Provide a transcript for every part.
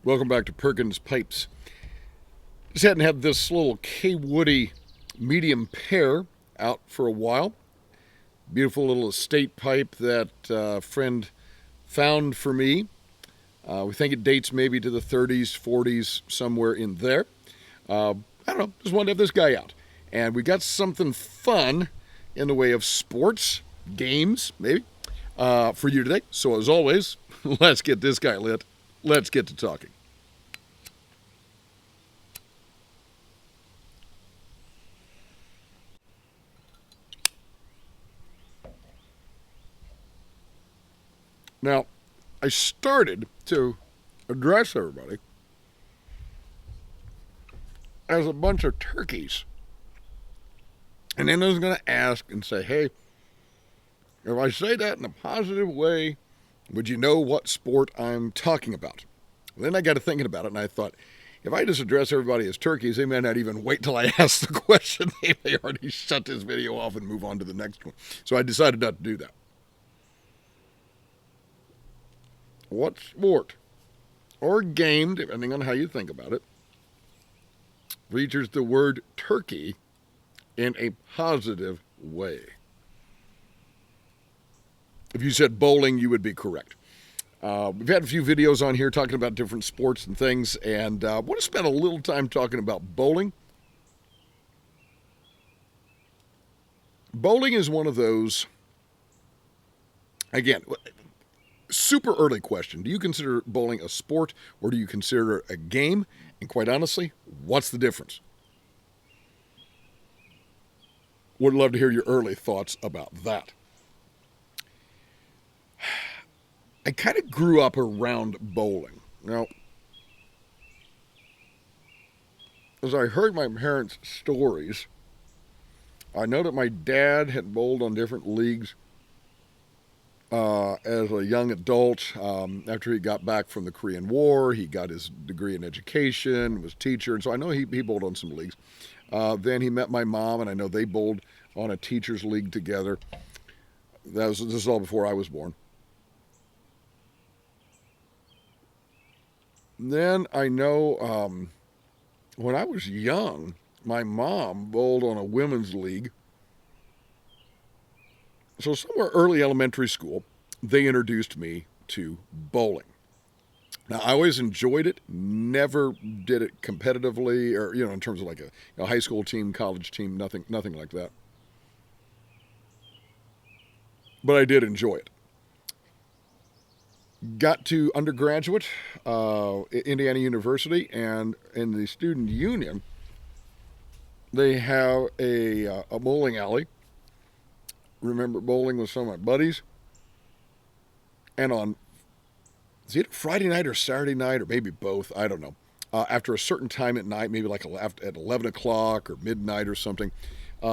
Welcome back to Perkins Pipes. Just hadn't had this little Kaywoodie medium pear out for a while. Beautiful little estate pipe that a friend found for me. We think it dates maybe to the 30s, 40s, somewhere in there. I don't know, just wanted to have this guy out. And we got something fun in the way of sports, games, maybe, for you today. So as always, let's get this guy lit. Let's get to talking. Now, I started to address everybody as a bunch of turkeys. And then I was going to ask and say, hey, if I say that in a positive way, would you know what sport I'm talking about? Then I got to thinking about it, and I thought, if I just address everybody as turkeys, they may not even wait till I ask the question. They may already shut this video off and move on to the next one. So I decided not to do that. What sport or game, depending on how you think about it, features the word turkey in a positive way? If you said bowling, you would be correct. We've had a few videos on here talking about different sports and things, and I want to spend a little time talking about bowling. Bowling is one of those, again, super early question. Do you consider bowling a sport or do you consider it a game? And quite honestly, what's the difference? Would love to hear your early thoughts about that. I kind of grew up around bowling. Now, as I heard my parents' stories, I know that my dad had bowled on different leagues as a young adult. After he got back from the Korean War, he got his degree in education, was a teacher, and so I know he bowled on some leagues. Then he met my mom, and I know they bowled on a teacher's league together. This is all before I was born. Then I know when I was young, my mom bowled on a women's league. So somewhere early elementary school, they introduced me to bowling. Now, I always enjoyed it, never did it competitively or, in terms of like a high school team, college team, nothing like that. But I did enjoy it. Got to undergraduate, Indiana University, and in the student union, they have a bowling alley. Remember bowling with some of my buddies. And on, is it Friday night or Saturday night, or maybe both, I don't know. After a certain time at night, maybe like at 11 o'clock or midnight or something,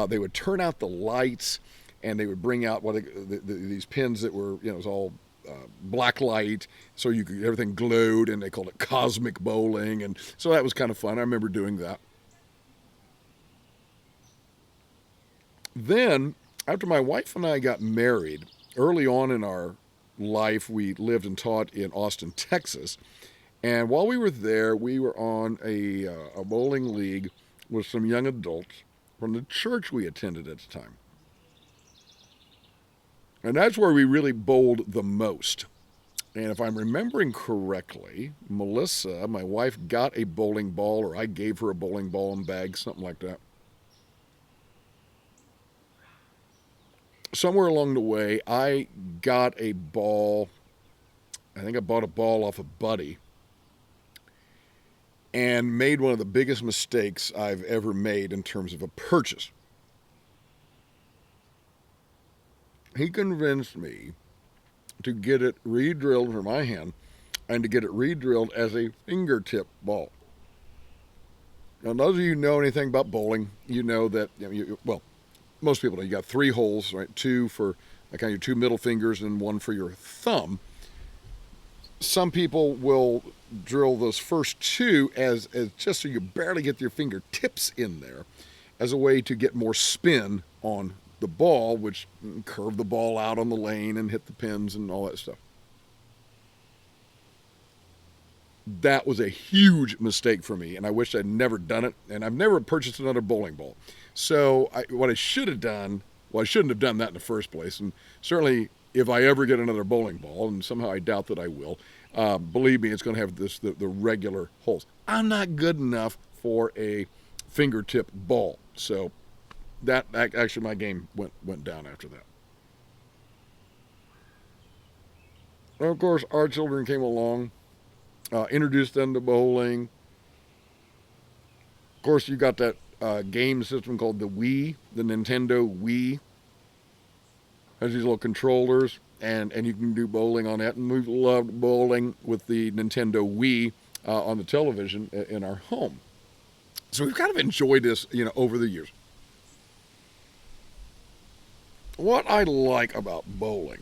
they would turn out the lights and they would bring out these pins that were, it was all black light, so everything glowed, and they called it cosmic bowling, and so that was kind of fun. I remember doing that. Then, after my wife and I got married, early on in our life, we lived and taught in Austin, Texas, and while we were there, we were on a bowling league with some young adults from the church we attended at the time. And that's where we really bowled the most. And if I'm remembering correctly, Melissa, my wife, got a bowling ball, or I gave her a bowling ball and bag, something like that. Somewhere along the way, I got a ball. I think I bought a ball off a buddy and made one of the biggest mistakes I've ever made in terms of a purchase. He convinced me to get it re-drilled for my hand and to get it re-drilled as a fingertip ball. Now, those of you who know anything about bowling, you know that, most people know you got 3 holes, right? 2 for kind of your 2 middle fingers and 1 for your thumb. Some people will drill those first 2 as just so you barely get your fingertips in there, as a way to get more spin on the ball, which curve the ball out on the lane and hit the pins and all that stuff. That was a huge mistake for me, and I wish I'd never done it. And I've never purchased another bowling ball. So what I should have done, well, I shouldn't have done that in the first place. And certainly, if I ever get another bowling ball, and somehow I doubt that I will, believe me, it's going to have the regular holes. I'm not good enough for a fingertip ball, so that actually my game went down after that. And of course, our children came along, introduced them to bowling. Of course, you got that game system called the Wii, the Nintendo Wii. Has these little controllers, and you can do bowling on that. And we've loved bowling with the Nintendo Wii on the television in our home. So we've kind of enjoyed this, over the years. What I like about bowling,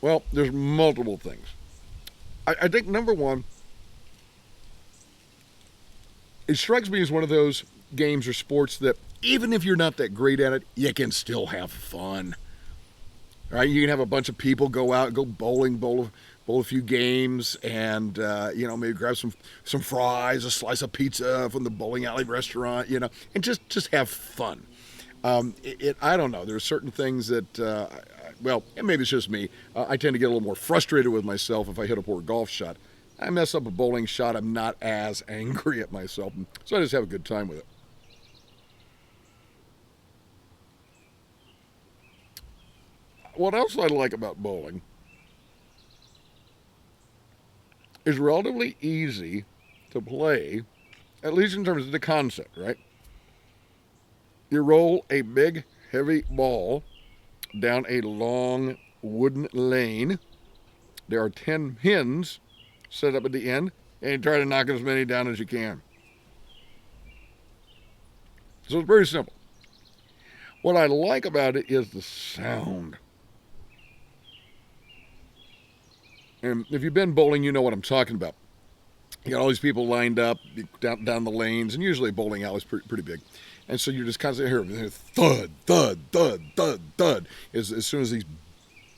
well, there's multiple things. I think number one, it strikes me as one of those games or sports that even if you're not that great at it, you can still have fun. Right? You can have a bunch of people go out and go bowling, bowl a few games, and maybe grab some fries, a slice of pizza from the bowling alley restaurant, and just have fun. I don't know. There's certain things that, and maybe it's just me. I tend to get a little more frustrated with myself if I hit a poor golf shot. I mess up a bowling shot, I'm not as angry at myself, so I just have a good time with it. What else I like about bowling is relatively easy to play, at least in terms of the concept, right? You roll a big, heavy ball down a long wooden lane. There are 10 pins set up at the end, and you try to knock as many down as you can. So it's very simple. What I like about it is the sound. And if you've been bowling, you know what I'm talking about. You got all these people lined up down the lanes, and usually a bowling alley is pretty big. And so you're just constantly hearing thud, thud, thud, thud, thud, as soon as these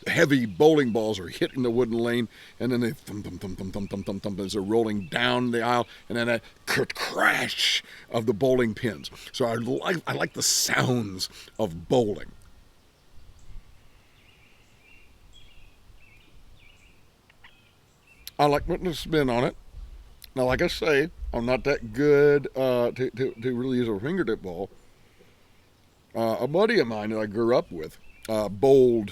heavy bowling balls are hitting the wooden lane, and then they thump, thump, thump, thump, thump, thump, thump, thump, as they're rolling down the aisle, and then that crash of the bowling pins. So I like the sounds of bowling. I like putting a spin on it. Now, like I say, I'm not that good to really use a fingertip ball. A buddy of mine that I grew up with bowled.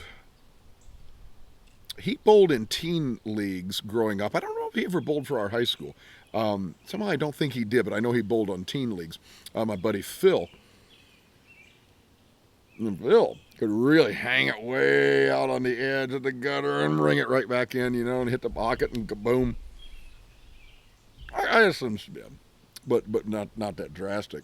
He bowled in teen leagues growing up. I don't know if he ever bowled for our high school. Somehow I don't think he did, but I know he bowled on teen leagues. My buddy Phil. And Phil could really hang it way out on the edge of the gutter and bring it right back in, and hit the pocket and kaboom. I have some spin, but not that drastic.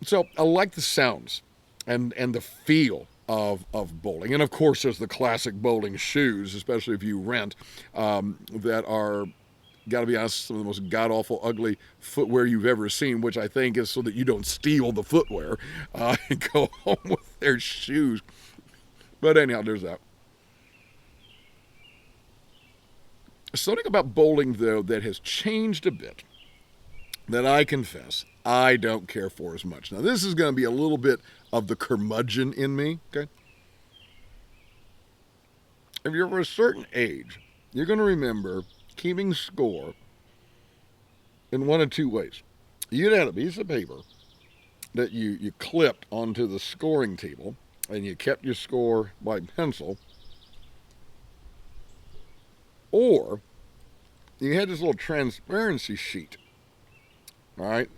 So I like the sounds and the feel of bowling. And of course, there's the classic bowling shoes, especially if you rent, that are, got to be honest, some of the most god-awful, ugly footwear you've ever seen, which I think is so that you don't steal the footwear and go home with their shoes. But anyhow, there's that. Something about bowling, though, that has changed a bit, that I confess I don't care for as much. Now, this is going to be a little bit of the curmudgeon in me, okay? If you're of a certain age, you're going to remember keeping score in one of two ways. You'd had a piece of paper that you clipped onto the scoring table, and you kept your score by pencil, or you had this little transparency sheet, all right,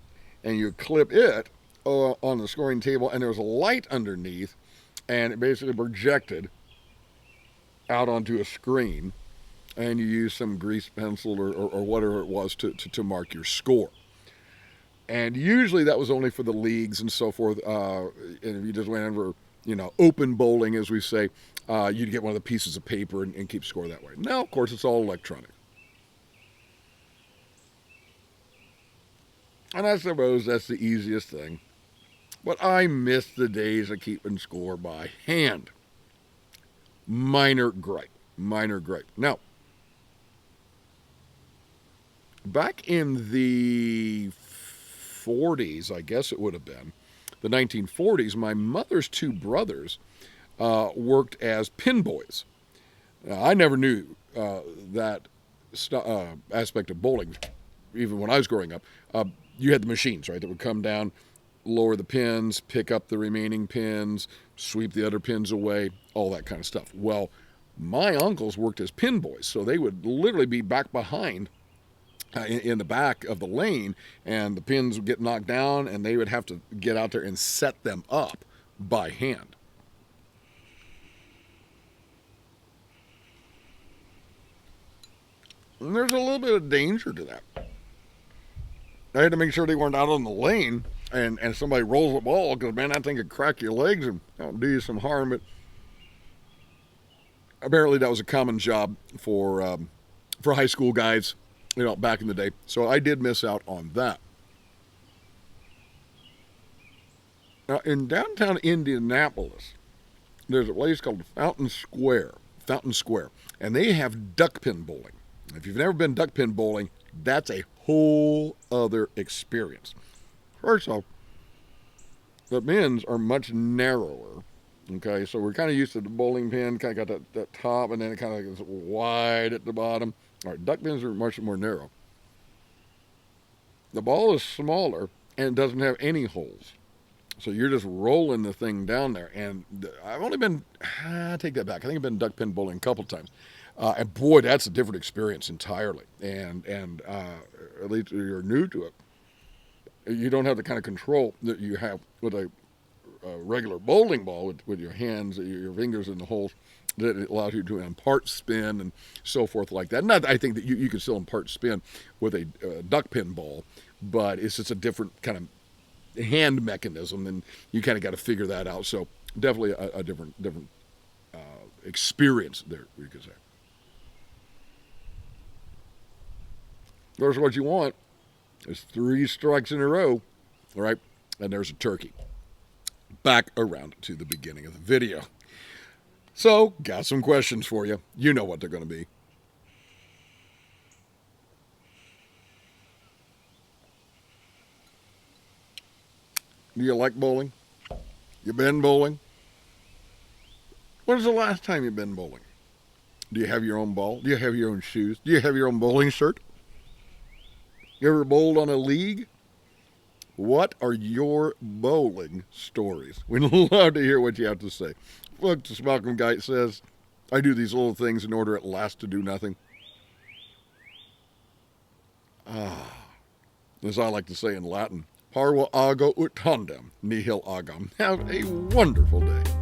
and you clip it on the scoring table, and there was a light underneath, and it basically projected out onto a screen, and you use some grease pencil or whatever it was to mark your score. And usually that was only for the leagues and so forth. And if you just went in for, open bowling, as we say, you'd get one of the pieces of paper and keep score that way. Now, of course, it's all electronic. And I suppose that's the easiest thing. But I miss the days of keeping score by hand. Minor gripe. minor gripe. Now, back in the 40s, I guess it would have been, the 1940s, my mother's two brothers worked as pin boys. Now, I never knew that aspect of bowling, even when I was growing up. You had the machines, right, that would come down, lower the pins, pick up the remaining pins, sweep the other pins away, all that kind of stuff. Well, my uncles worked as pin boys, so they would literally be back behind in the back of the lane, and the pins would get knocked down, and they would have to get out there and set them up by hand. And there's a little bit of danger to that. I had to make sure they weren't out on the lane and somebody rolls the ball, because, man, that thing could crack your legs and do you some harm. But apparently that was a common job for high school guys, back in the day. So I did miss out on that. Now, in downtown Indianapolis, there's a place called Fountain Square, and they have duckpin bowling. If you've never been duckpin bowling, that's a whole other experience. First off, the pins are much narrower. Okay, so we're kind of used to the bowling pin, kind of got that top, and then it kind of goes wide at the bottom. All right, duck pins are much more narrow. The ball is smaller and it doesn't have any holes. So you're just rolling the thing down there. And I've only been, I take that back, I think I've been duckpin bowling a couple times. And boy, that's a different experience entirely. And at least if you're new to it, you don't have the kind of control that you have with a regular bowling ball with your hands, your fingers in the holes, that it allows you to impart spin and so forth like that. Not, I think that you can still impart spin with a duckpin ball, but it's just a different kind of hand mechanism, and you kind of got to figure that out. So definitely a different experience there, you could say. Of course, what you want is 3 strikes in a row, all right? And there's a turkey. Back around to the beginning of the video. So, got some questions for you. You know what they're going to be. Do you like bowling? You been bowling? When's the last time you've been bowling? Do you have your own ball? Do you have your own shoes? Do you have your own bowling shirt? You ever bowled on a league? What are your bowling stories? We'd love to hear what you have to say. Look, as Malcolm Guite says, I do these little things in order at last to do nothing. As I like to say in Latin, Parva ago ut tandem, nihil agam. Have a wonderful day.